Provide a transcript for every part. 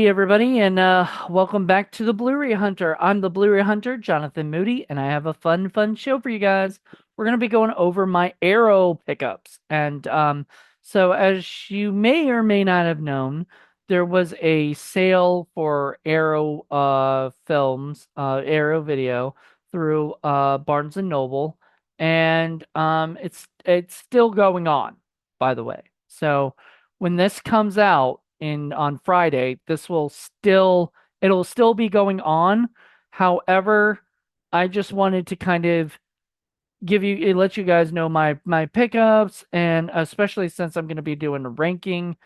Hey everybody, and welcome back to the Blu-ray Hunter. I'm the Blu-ray Hunter, Jonathan Moody, and I have a fun show for you guys. We're gonna be going over my Arrow pickups, and so as you may or may not have known, there was a sale for Arrow films, Arrow Video through Barnes and Noble, and it's still going on, by the way. So when this comes out in on Friday, it'll still be going on. However, I just wanted to kind of let you guys know my pickups, and especially since I'm going to be doing a ranking.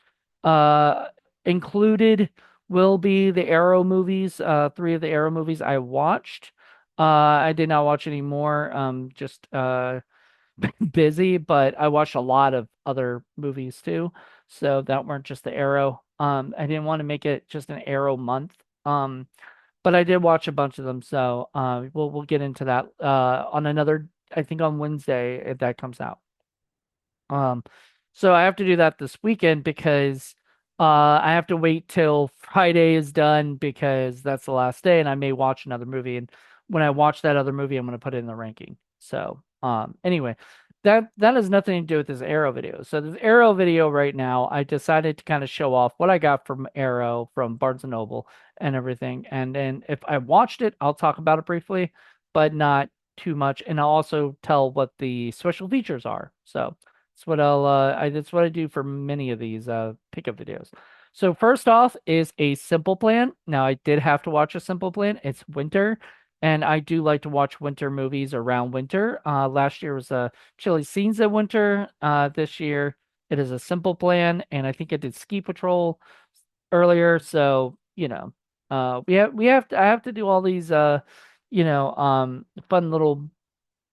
Uh, Included will be the Arrow movies, three of the Arrow movies I watched. I did not watch any more. Just busy, but I watched a lot of other movies too, so that weren't just the Arrow. I didn't want to make it just an Arrow month. But I did watch a bunch of them, so we'll get into that on another, I think on Wednesday if that comes out. Um, so I have to do that this weekend because I have to wait till Friday is done because that's the last day, and I may watch another movie. And when I watch that other movie, I'm going to put it in the ranking. So anyway, that has nothing to do with this Arrow video. So this Arrow video right now, I decided to kind of show off what I got from Arrow from Barnes and Noble and everything. And then if I watched it, I'll talk about it briefly, but not too much. And I'll also tell what the special features are. So. That's what I do for many of these pickup videos. So first off is a Simple Plan. Now I did have to watch a Simple Plan. It's winter, and I do like to watch winter movies around winter. Last year was Chilly Scenes of Winter. This year it is a Simple Plan, and I think I did Ski Patrol earlier. So I have to do all these fun little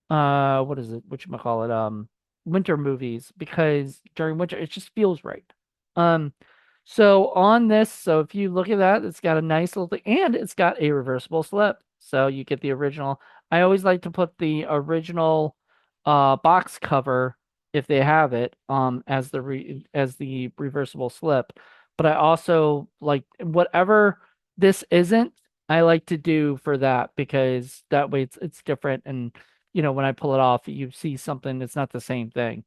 what is it whatchamacallit winter movies because during winter it just feels right. um so on this, so if you look at that, it's got a nice little thing, and it's got a reversible slip, so you get the original. I always like to put the original box cover, if they have it, as the reversible slip. But I also like whatever this isn't, I like to do for that because that way it's different, and when I pull it off, you see something that's not the same thing.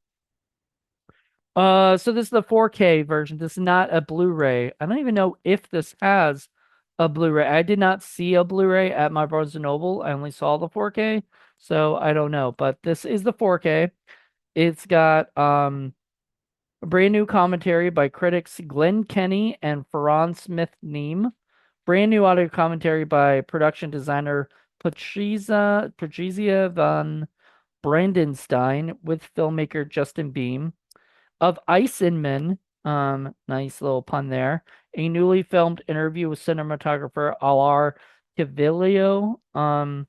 So this is the 4K version. This is not a Blu-ray. I don't even know if this has a Blu-ray. I did not see a Blu-ray at my Barnes& and Noble. I only saw the 4K, so I don't know. But this is the 4K. It's got a brand new commentary by critics Glenn Kenny and Ferran Smith Neame. Brand new audio commentary by production designer Patrizia van Brandenstein with filmmaker Justin Beam. Of Eisenman, nice little pun there, a newly filmed interview with cinematographer Alar Cavillo,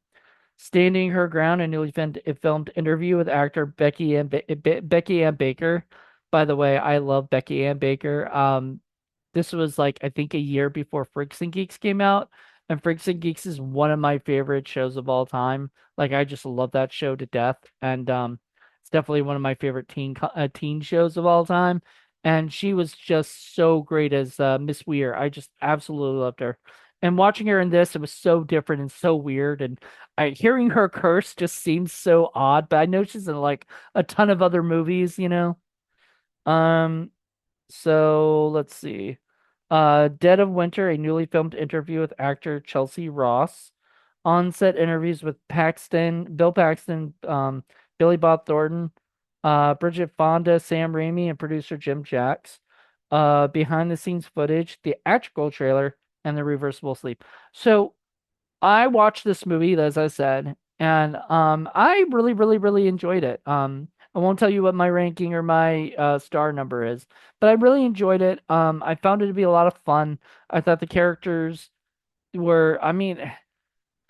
standing her ground, a newly filmed interview with actor Becky Ann Baker. By the way, I love Becky Ann Baker. This was like I think a year before Freaks and Geeks came out, and Freaks and Geeks is one of my favorite shows of all time. Like I just love that show to death, and it's definitely one of my favorite teen shows of all time. And she was just so great as Miss Weir. I just absolutely loved her. And watching her in this, it was so different and so weird. And hearing her curse just seems so odd. But I know she's in like a ton of other movies. Um, so let's see. Dead of Winter, a newly filmed interview with actor Chelsea Ross. On-set interviews with Bill Paxton, Billy Bob Thornton, Bridget Fonda, Sam Raimi, and producer Jim Jacks. Behind the scenes footage, the theatrical trailer, and the reversible sleep. So I watched this movie, as I said, and I really enjoyed it. I won't tell you what my ranking or my star number is, but I really enjoyed it. I found it to be a lot of fun. I thought the characters were, I mean,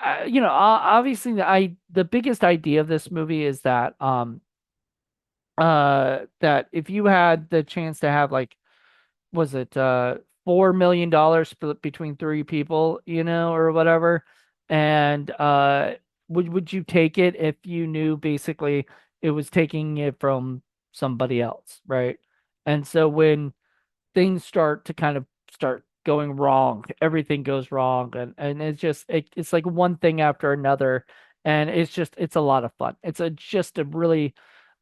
obviously the biggest idea of this movie is that if you had the chance to have like, was it $4 million split between three people, or whatever, and would you take it if you knew basically it was taking it from somebody else, right? And so when things start to kind of start going wrong. Everything goes wrong, and it's like one thing after another, and it's a lot of fun. It's a just a really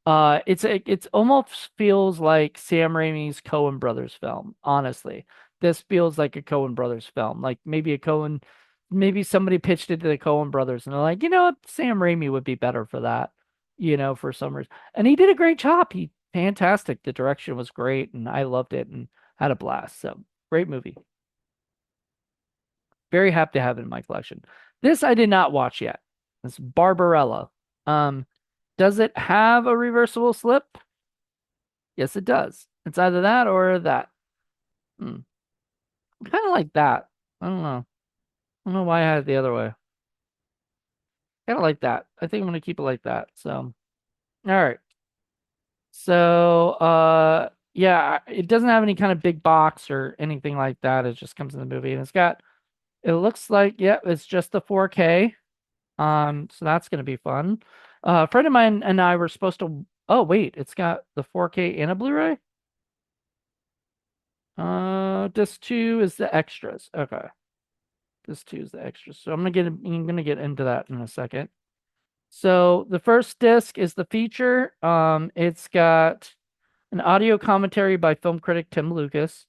it's almost feels like Sam Raimi's Coen Brothers film, honestly. This feels like a Coen Brothers film. Like maybe somebody pitched it to the Coen Brothers and they're like, you know what, Sam Raimi would be better for that, for some reason. And he did a great job. He fantastic. The direction was great and I loved it and had a blast. So great movie. Very happy to have it in my collection. This I did not watch yet. It's Barbarella. Um, does it have a reversible slip? Yes, it does. It's either that or that. Hmm. Kind of like that. I don't know. I don't know why I had it the other way. Kind of like that. I think I'm gonna keep it like that. So, all right. So, yeah, it doesn't have any kind of big box or anything like that. It just comes in the movie, and it looks like, yeah, it's just the 4K. So that's gonna be fun. A friend of mine and I were supposed to. Oh, wait, it's got the 4K and a Blu-ray. Disc two is the extras. Okay. This too is the extras. So I'm gonna get into that in a second. So the first disc is the feature. It's got an audio commentary by film critic Tim Lucas,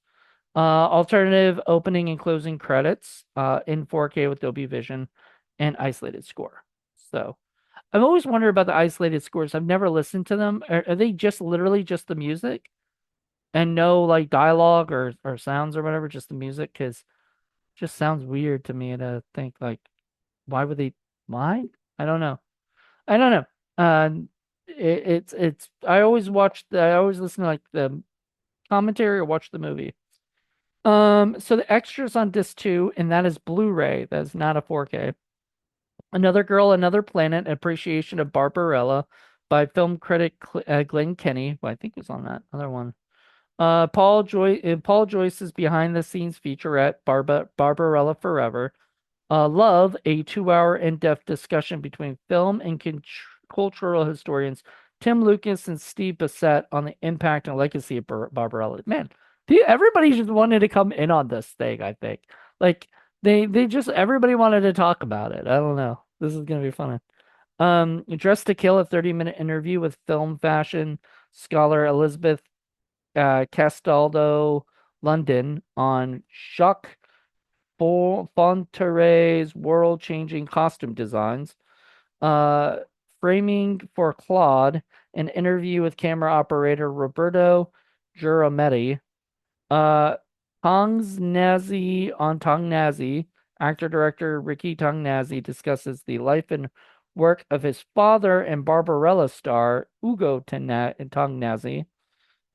alternative opening and closing credits, in 4K with Dolby Vision, and isolated score. So I've always wondered about the isolated scores. I've never listened to them. Are they just literally just the music and no like dialogue or sounds or whatever, just the music? Because it just sounds weird to me to think like why would they why? I don't know. I don't know. It's I always listen to like the commentary or watch the movie. So the extras on disc two, and that is Blu-ray. That's not a 4K. Another Girl, Another Planet, Appreciation of Barbarella by film critic Glenn Kenny, who I think was on that other one. Paul Joyce's behind the scenes featurette, Barbarella Forever. Love, a 2 hour in-depth discussion between film and cultural historians Tim Lucas and Steve Bissette on the impact and legacy of Barbarella. Man, everybody just wanted to come in on this thing, I think. Like they just everybody wanted to talk about it. I don't know. This is gonna be fun. Dressed to Kill, a 30-minute interview with film fashion scholar Elizabeth Castaldo London on Jacques Fonterey's world-changing costume designs. Uh, Framing for Claude, an interview with camera operator Roberto Girometti. Uh, Tongnazi, actor-director Ricky Tongnazi discusses the life and work of his father and Barbarella star Ugo Tongnazi.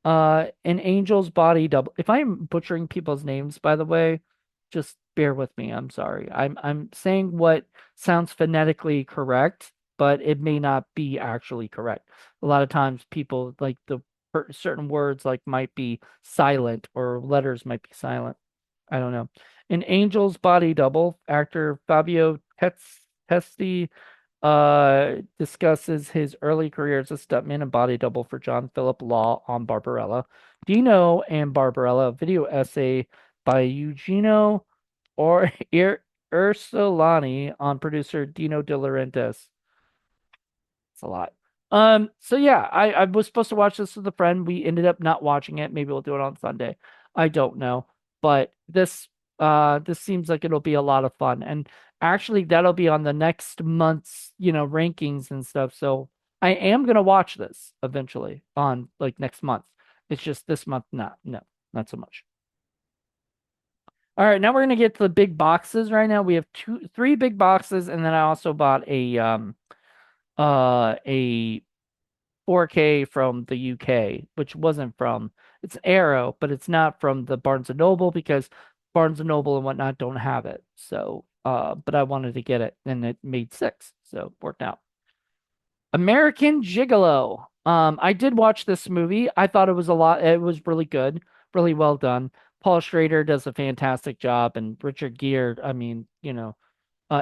An angel's body double. If I'm butchering people's names, by the way, just bear with me. I'm sorry. I'm saying what sounds phonetically correct, but it may not be actually correct. A lot of times people like certain words like might be silent or letters might be silent. I don't know. An angel's body double, actor Fabio Testi discusses his early career as a stuntman and body double for John Philip Law on Barbarella. Dino and Barbarella, a video essay by Eugenio or Ursulani on producer Dino De Laurentiis. It's a lot. So yeah, I was supposed to watch this with a friend. We ended up not watching it. Maybe we'll do it on Sunday. I don't know. But this seems like it'll be a lot of fun. And actually that'll be on the next month's, rankings and stuff. So I am gonna watch this eventually on like next month. It's just this month, not no, not so much. All right, now we're gonna get to the big boxes right now. We have three big boxes, and then I also bought a 4K from the UK, which wasn't from it's Arrow, but it's not from the Barnes and Noble because Barnes and Noble and whatnot don't have it. So, but I wanted to get it, and it made six, so it worked out. American Gigolo. I did watch this movie. I thought it was a lot. It was really good, really well done. Paul Schrader does a fantastic job, and Richard Gere. I mean,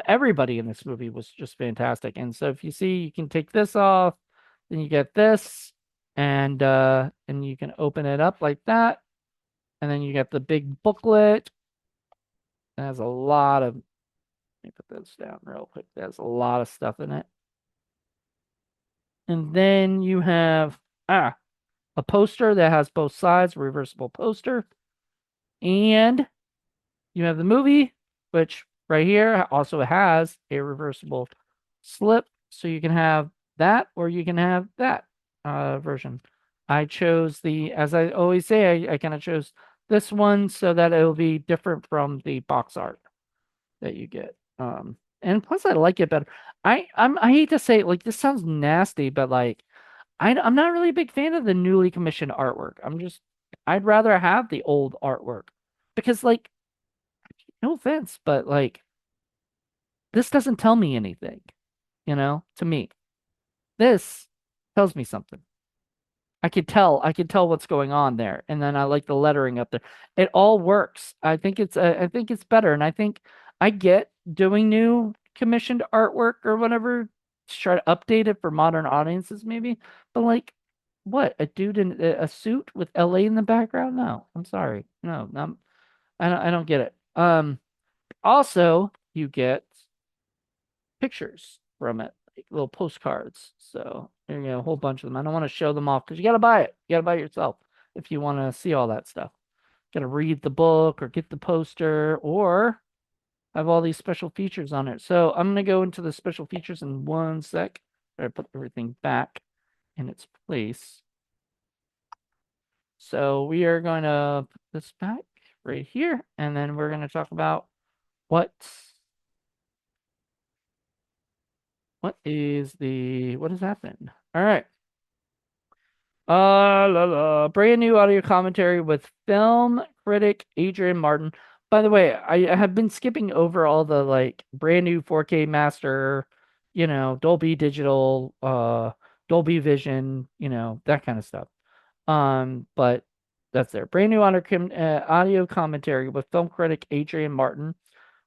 everybody in this movie was just fantastic. And so if you see, you can take this off, then you get this, and you can open it up like that, and then you get the big booklet, It has a lot of, let me put this down real quick. It has a lot of stuff in it. And then you have a poster that has both sides, a reversible poster. And you have the movie, which right here also has a reversible slip. So you can have that or you can have that version. I chose as I always say, I kind of chose this one so that it'll be different from the box art that you get. And plus I like it better. I hate to say it, like this sounds nasty, but like I'm not really a big fan of the newly commissioned artwork. I'd rather have the old artwork because like no offense, but like this doesn't tell me anything, to me. This tells me something. I could tell what's going on there. And then I like the lettering up there. It all works. I think it's better. And I think I get doing new commissioned artwork or whatever to try to update it for modern audiences, maybe. But like, what? A dude in a suit with LA in the background? No, I'm sorry. No, I don't get it. Also, you get pictures from it, like little postcards. So there you go, a whole bunch of them. I don't want to show them off because you got to buy it. You got to buy it yourself if you want to see all that stuff. Got to read the book or get the poster or have all these special features on it. So I'm going to go into the special features in one sec. I put everything back in its place. So we are going to put this back right here, and then we're going to talk about what what is happening. All right. Brand new audio commentary with film critic Adrian Martin. By the way, I have been skipping over all the like brand new 4K master, Dolby Digital, Dolby Vision, that kind of stuff. But that's there. Brand new audio commentary with film critic Adrian Martin.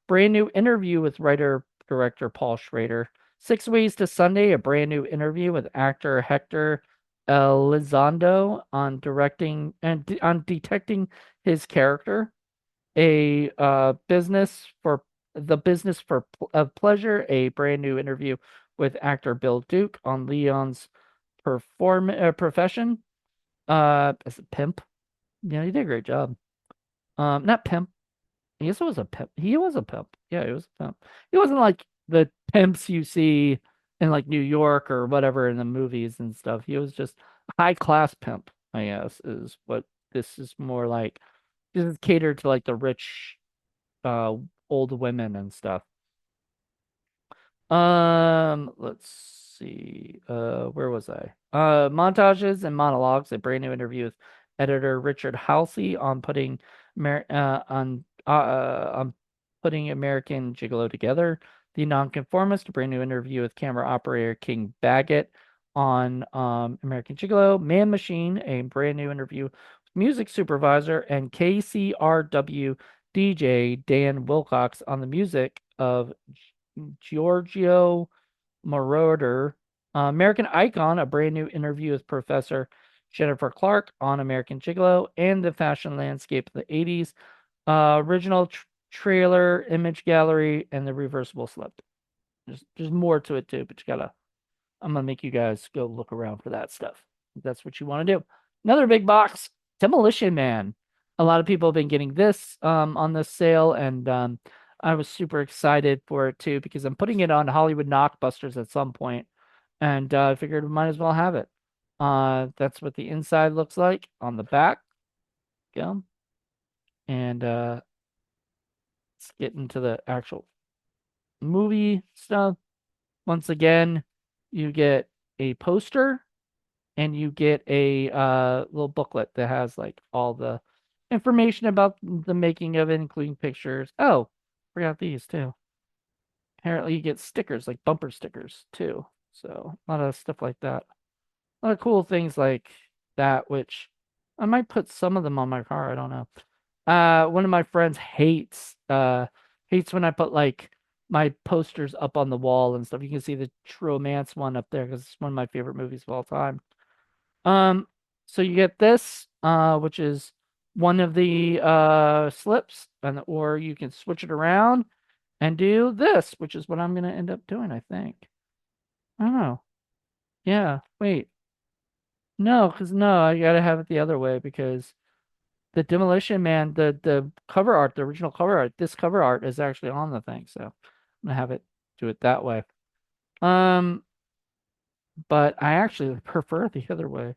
Brand new interview with writer director Paul Schrader. 6 Ways to Sunday, a brand new interview with actor Hector Elizondo on directing and on detecting his character. A business of pleasure, a brand new interview with actor Bill Duke on Leon's profession as a pimp. Yeah, he did a great job. Not pimp. I guess it was a pimp. He was a pimp. Yeah, he was a pimp. He wasn't like the pimps you see in like New York or whatever in the movies and stuff. He was just a high class pimp, I guess, is what this is more like. This is catered to like the rich uh old women and stuff. Let's see. Where was I? Montages and monologues, a brand new interview with editor Richard Halsey on on putting American Gigolo together. The Nonconformist, a brand new interview with camera operator King Baggett on American Gigolo. Man Machine, a brand new interview with music supervisor and KCRW DJ Dan Wilcox on the music of Giorgio Moroder. American Icon, a brand new interview with Professor Jennifer Clark on American Gigolo and the fashion landscape of the 80s. Original trailer, image gallery, and the reversible slip. There's more to it too, but I'm gonna make you guys go look around for that stuff. If that's what you want to do. Another big box, Demolition Man. A lot of people have been getting this on this sale, and I was super excited for it too because I'm putting it on Hollywood Knockbusters at some point, and I figured we might as well have it. That's what the inside looks like on the back. Go. And let's get into the actual movie stuff. Once again, you get a poster and you get a little booklet that has like all the information about the making of it, including pictures. Oh, forgot these too. Apparently, you get stickers like bumper stickers too. So a lot of stuff like that. A lot of cool things like that, which I might put some of them on my car. I don't know. One of my friends hates when I put like my posters up on the wall and stuff. You can see the True Romance one up there because it's one of my favorite movies of all time. Um, so you get this, which is one of the slips, and or you can switch it around and do this, which is what I'm gonna end up doing, I think. I don't know. Yeah, wait. No, because no, I gotta have it the other way because the Demolition Man, the cover art, the original cover art, this cover art is actually on the thing, so I'm gonna have it do it that way. Um, but I actually prefer the other way.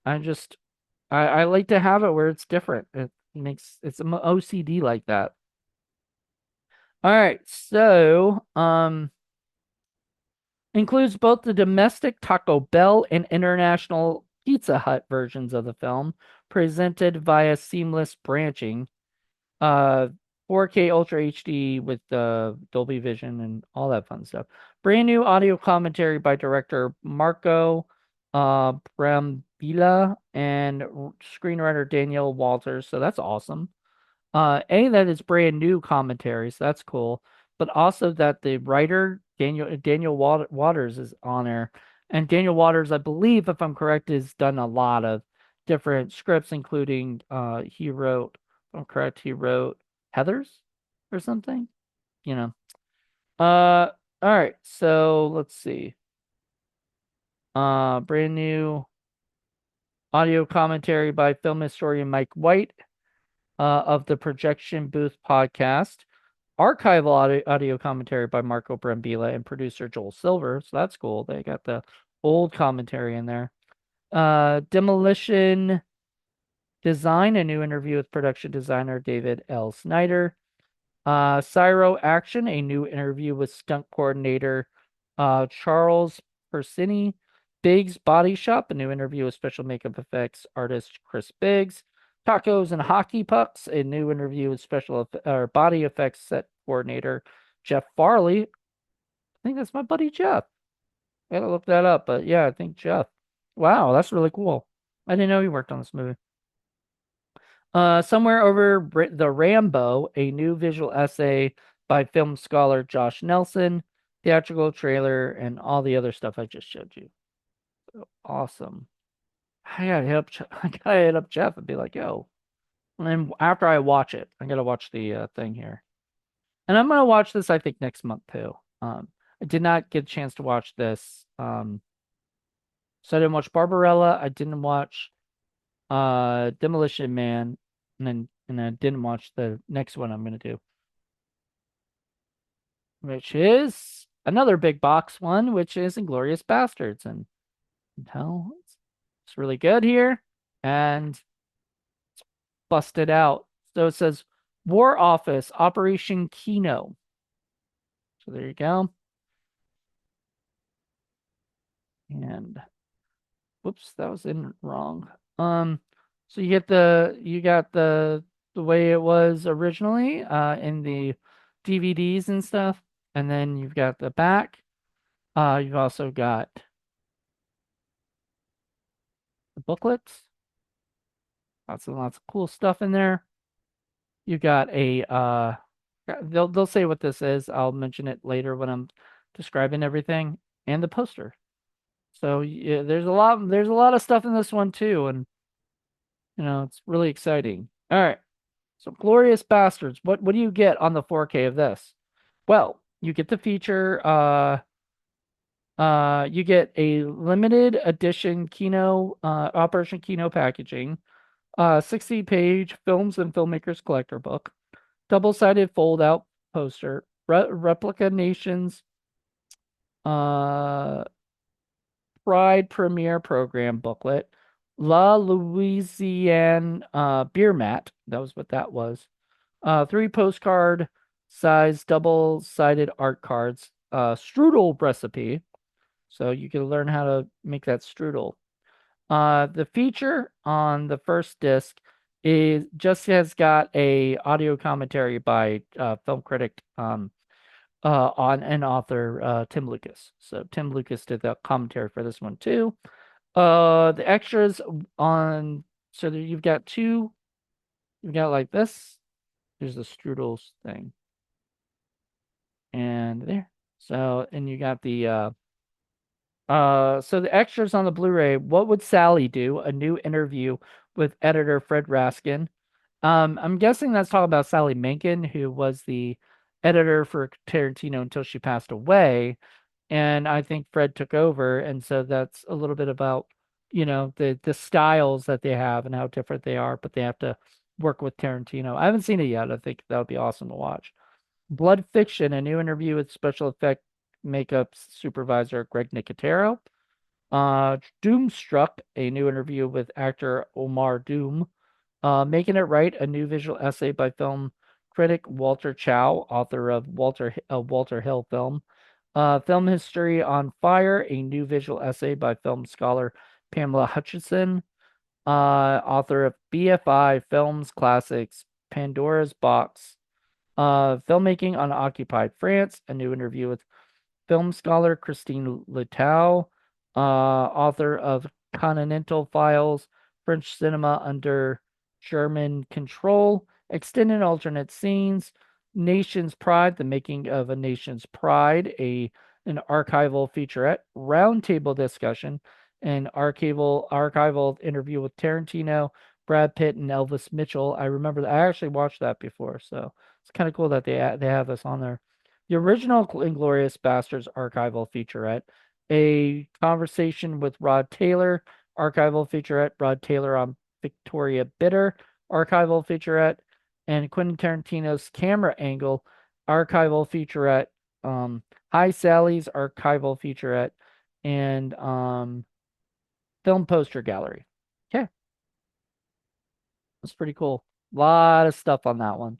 I just I like to have it where it's different. It makes it's an OCD like that. All right, so includes both the domestic Taco Bell and international Pizza Hut versions of the film, presented via seamless branching. 4K Ultra HD with Dolby Vision and all that fun stuff. Brand new audio commentary by director Marco Brambilla and screenwriter Daniel Walters. So that's awesome. That is brand new commentary, so that's cool. But also that the writer Daniel Waters is on there, and Daniel Waters, I believe, if I'm correct, has done a lot of different scripts, including he wrote, if I'm correct, he wrote Heathers or something. You know. All right. So let's see. Brand new audio commentary by film historian Mike White of the Projection Booth podcast. Archival audio commentary by Marco Brambilla and producer Joel Silver. So that's cool. They got the old commentary in there. Demolition Design, a new interview with production designer David L. Snyder. Cyro Action, a new interview with stunt coordinator Charles Persini. Biggs Body Shop, a new interview with special makeup effects artist Chris Biggs. Tacos and Hockey Pucks, a new interview with body effects set coordinator Jeff Farley. I think that's my buddy Jeff. I gotta look that up, but yeah, I think Jeff. Wow, that's really cool. I didn't know he worked on this movie. Somewhere Over the Rambo, a new visual essay by film scholar Josh Nelson, theatrical trailer, and all the other stuff I just showed you. So awesome. I gotta hit up, I gotta hit up Jeff and be like, yo. And then after I watch it, I gotta watch the thing here. And I'm gonna watch this, I think, next month too. I did not get a chance to watch this. So I didn't watch Barbarella. I didn't watch Demolition Man, and I didn't watch the next one I'm gonna do, which is another big box one, which is Inglorious Bastards, and hell, it's really good here, and busted out. So it says War Office Operation Kino. So there you go. And whoops, that was in wrong. So you got the way it was originally in the DVDs and stuff, and then you've got the back. You've also got the booklets. Lots of cool stuff in there. You got a they'll say what this is. I'll mention it later when I'm describing everything, and the poster. So yeah, there's a lot of stuff in this one too, and it's really exciting. All right. So Glorious Bastards. What do you get on the 4K of this? Well, you get the feature you get a limited edition Kino Operation Kino packaging, 60-page films and filmmakers collector book, double-sided fold-out poster, replica nations uh Pride Premiere Program booklet, La Louisiane beer mat. That was what that was. 3 postcard size double-sided art cards, strudel recipe. So you can learn how to make that strudel. The feature on the first disc has got a audio commentary by film critic on and author Tim Lucas. So Tim Lucas did the commentary for this one too. The extras on you've got two. You've got like this. There's the strudels thing, and there. So and you got the so the extras on the Blu-ray. What would Sally do? A new interview with editor Fred Raskin. I'm guessing that's talking about Sally Menken, who was the editor for Tarantino until she passed away. And I think Fred took over, and so that's a little bit about, the styles that they have and how different they are, but they have to work with Tarantino. I haven't seen it yet. I think that would be awesome to watch. Blood Fiction, a new interview with special effect makeup supervisor Greg Nicotero. Doomstruck, a new interview with actor Omar Doom. Making It Right, a new visual essay by film critic Walter Chow, author of Walter Hill film. Film History on Fire, a new visual essay by film scholar Pamela Hutchison, author of BFI Films Classics, Pandora's Box, Filmmaking on Occupied France, a new interview with film scholar Christine Littau, author of Continental Files, French Cinema Under German Control, Extended Alternate Scenes, Nation's Pride, The Making of a Nation's Pride, an archival featurette, roundtable discussion, an archival interview with Tarantino, Brad Pitt, and Elvis Mitchell. I remember that. I actually watched that before, so it's kind of cool that they have this on there. The original Inglorious Bastards archival featurette, a conversation with Rod Taylor, archival featurette, Rod Taylor on Victoria Bitter, archival featurette, and Quentin Tarantino's Camera Angle, archival featurette, Hi Sally's archival featurette, and film poster gallery. Okay, that's pretty cool. A lot of stuff on that one.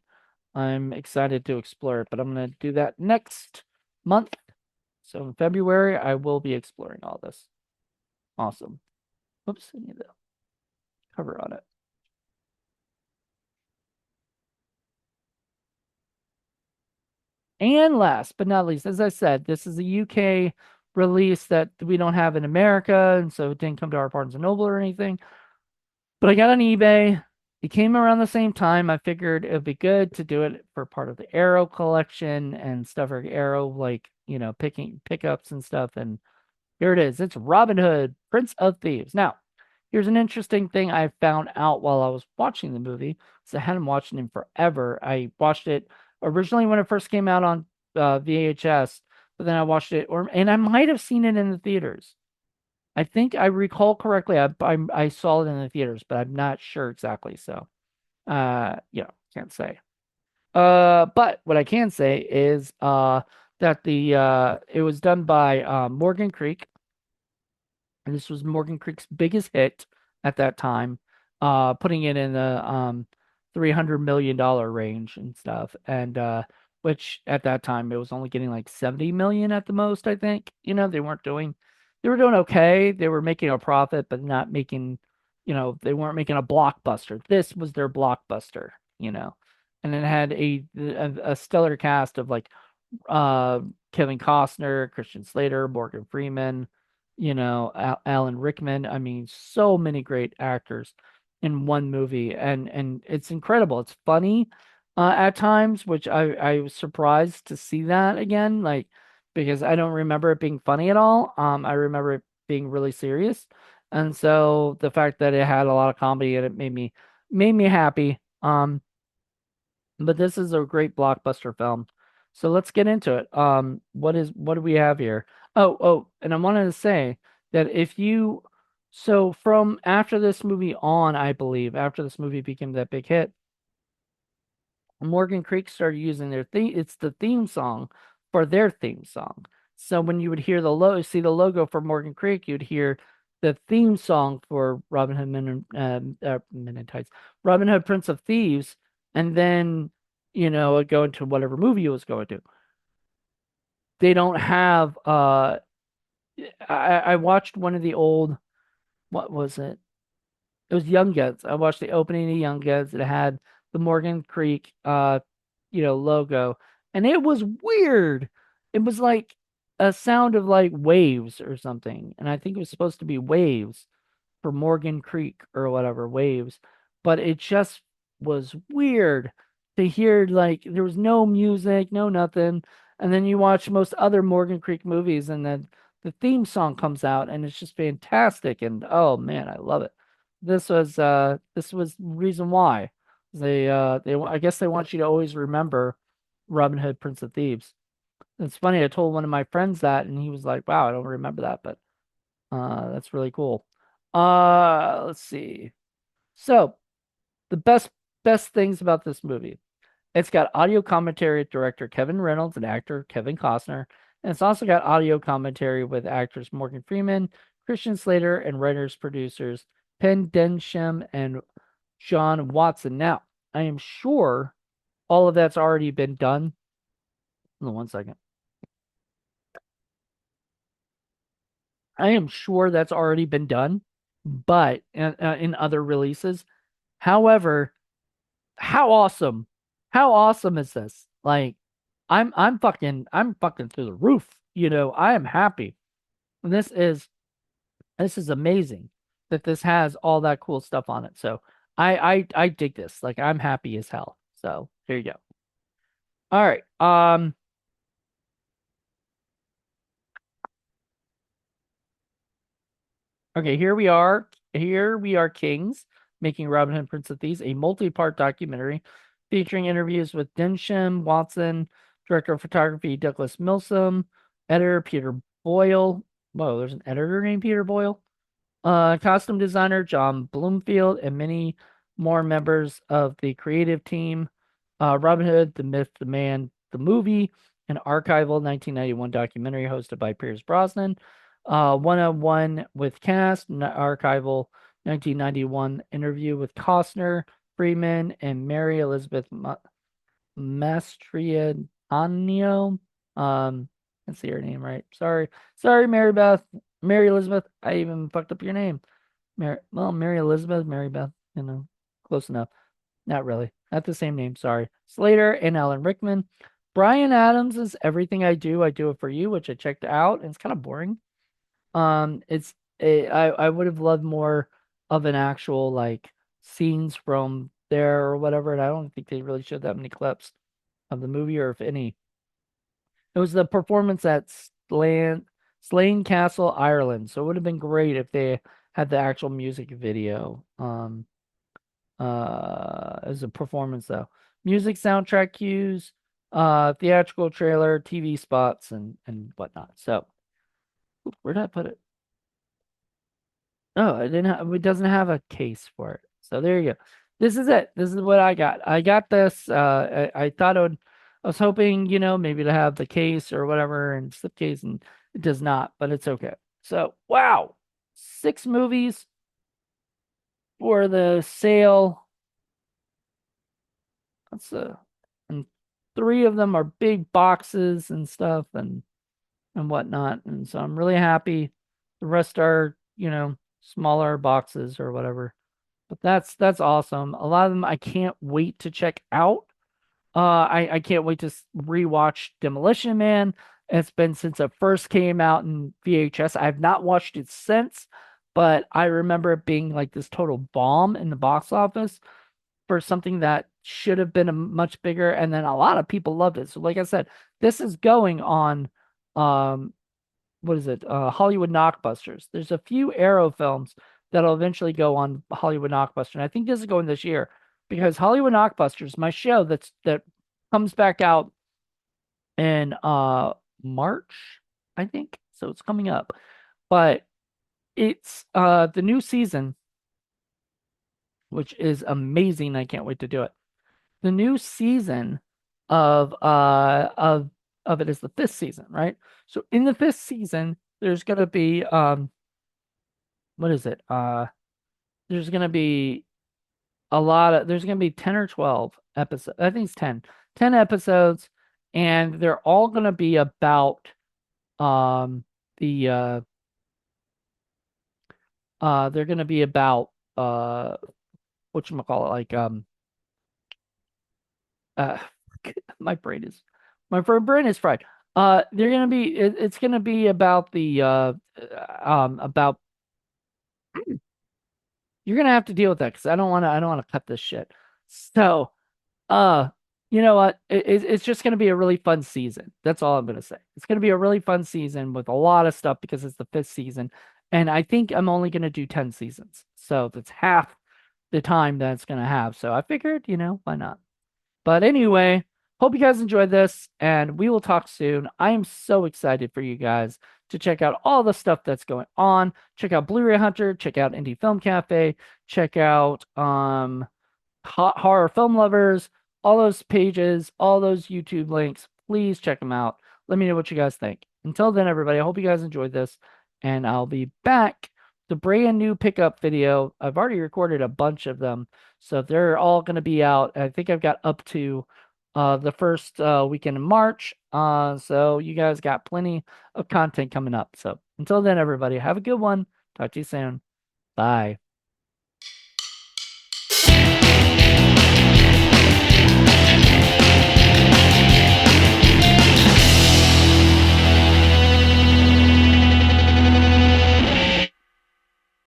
I'm excited to explore it, but I'm going to do that next month. So in February, I will be exploring all this. Awesome. Oops, I need the cover on it. And last but not least, as I said, this is a UK release that we don't have in America, and so it didn't come to our Barnes and Noble or anything. But I got on eBay. It came around the same time. I figured it would be good to do it for part of the Arrow collection and stuff for Arrow, like, picking pickups and stuff. And here it is. It's Robin Hood, Prince of Thieves. Now, here's an interesting thing I found out while I was watching the movie. So I hadn't watched it in forever. I watched it originally when it first came out on VHS, but then I watched it, and I might have seen it in the theaters. I think I recall correctly. I saw it in the theaters, but I'm not sure exactly. So, can't say. But what I can say is that the it was done by Morgan Creek, and this was Morgan Creek's biggest hit at that time, putting it in the $300 million range and stuff, and which at that time it was only getting like 70 million at the most, I think. They were doing okay. They were making a profit, but not making, they weren't making a blockbuster. This was their blockbuster, and it had a stellar cast of like Kevin Costner, Christian Slater, Morgan Freeman, Alan Rickman. I mean, so many great actors in one movie, and it's incredible. It's funny at times, which I was surprised to see that again, like because I don't remember it being funny at all. I remember it being really serious, and so the fact that it had a lot of comedy in it made me happy. But this is a great blockbuster film. So let's get into it. What do we have here? And I wanted to say that so from after this movie on, I believe, after this movie became that big hit, Morgan Creek started using their theme. It's the theme song for their theme song. So when you would hear see the logo for Morgan Creek, you'd hear the theme song for Robin Hood Men in Tights, Robin Hood Prince of Thieves, and then it'd go into whatever movie it was going to. They don't have. I watched one of the old. What was it? It was Young Guns. I watched the opening of Young Guns. It had the Morgan Creek, logo, and it was weird. It was like a sound of like waves or something, and I think it was supposed to be waves for Morgan Creek or whatever, waves, but it just was weird to hear. Like there was no music, no nothing, and then you watch most other Morgan Creek movies, and then the theme song comes out, and it's just fantastic. And oh man, I love it. This was reason why. I guess they want you to always remember Robin Hood, Prince of Thieves. It's funny. I told one of my friends that, and he was like, "Wow, I don't remember that," but that's really cool. Let's see. So the best things about this movie. It's got audio commentary with director Kevin Reynolds and actor Kevin Costner. And it's also got audio commentary with actors Morgan Freeman, Christian Slater, and writers, producers Penn Densham and John Watson. Now, I am sure all of that's already been done. Hold on one second. I am sure that's already been done, but in other releases. However, how awesome, how awesome is this? Like, I'm fucking through the roof. I am happy. And this is amazing that this has all that cool stuff on it. So I dig this. Like, I'm happy as hell. So here you go. All right. Okay, here we are. Here we are, Kings, making Robin Hood Prince of Thieves, a multi-part documentary featuring interviews with Densham Watson, director of photography Douglas Milsom, editor Peter Boyle. Whoa, there's an editor named Peter Boyle. Costume designer John Bloomfield, and many more members of the creative team. Robin Hood, The Myth, The Man, the movie, an archival 1991 documentary hosted by Pierce Brosnan. 101 with cast, archival 1991 interview with Costner, Freeman, and Mary Elizabeth Mastrianio. Let's see her name right. Sorry, Mary Elizabeth. I even fucked up your name. Mary Elizabeth, Mary Beth. Close enough. Not really. Not the same name. Sorry. Slater and Alan Rickman. Brian Adams is Everything I Do It For You, which I checked out, and it's kind of boring. I would have loved more of an actual like scenes from there or whatever, and I don't think they really showed that many clips of the movie, or if any. It was the performance at Slane Castle, Ireland. So it would have been great if they had the actual music video. As a performance though. Music soundtrack cues, theatrical trailer, TV spots, and whatnot. So where did I put it? Oh, it doesn't have a case for it. So there you go. This is it. This is what I got. I got this. I thought I was hoping, maybe to have the case or whatever and slipcase, and it does not, but it's okay. So wow, 6 movies for the sale. That's and 3 of them are big boxes and stuff and whatnot. And so I'm really happy. The rest are, smaller boxes or whatever. But that's awesome. A lot of them I can't wait to check out. I can't wait to rewatch Demolition Man. It's been since it first came out in VHS. I've not watched it since, but I remember it being like this total bomb in the box office for something that should have been a much bigger, and then a lot of people loved it. So like I said, this is going on um what is it? Hollywood Knockbusters. There's a few Arrow films that'll eventually go on Hollywood Knockbuster. And I think this is going this year because Hollywood Knockbusters, my show that comes back out in March, I think. So it's coming up. But it's the new season, which is amazing. I can't wait to do it. The new season of uh of of it is the 5th season, right? So in the 5th season, there's gonna be what is it? There's gonna be there's gonna be 10 or 12 episodes. I think it's 10. 10 episodes, and they're all gonna be about the they're gonna be about whatchamacallit, like uh my brain is my brain is fried. They're gonna be it's gonna be about the about you're gonna have to deal with that because I don't want to cut this shit. So uh you know what? It's just gonna be a really fun season. That's all I'm gonna say. It's gonna be a really fun season with a lot of stuff because it's the 5th season, and I think I'm only gonna do 10 seasons. So that's half. the time that it's going to have. So I figured, why not? But anyway, hope you guys enjoyed this and we will talk soon. I am so excited for you guys to check out all the stuff that's going on. Check out Blu-ray Hunter, check out Indie Film Cafe, check out horror film lovers, all those pages, all those YouTube links. Please check them out. Let me know what you guys think. Until then, everybody, I hope you guys enjoyed this, and I'll be back. The brand new pickup video. I've already recorded a bunch of them, so they're all going to be out. I think I've got up to the first weekend in March. So you guys got plenty of content coming up. So until then, everybody, have a good one. Talk to you soon. Bye.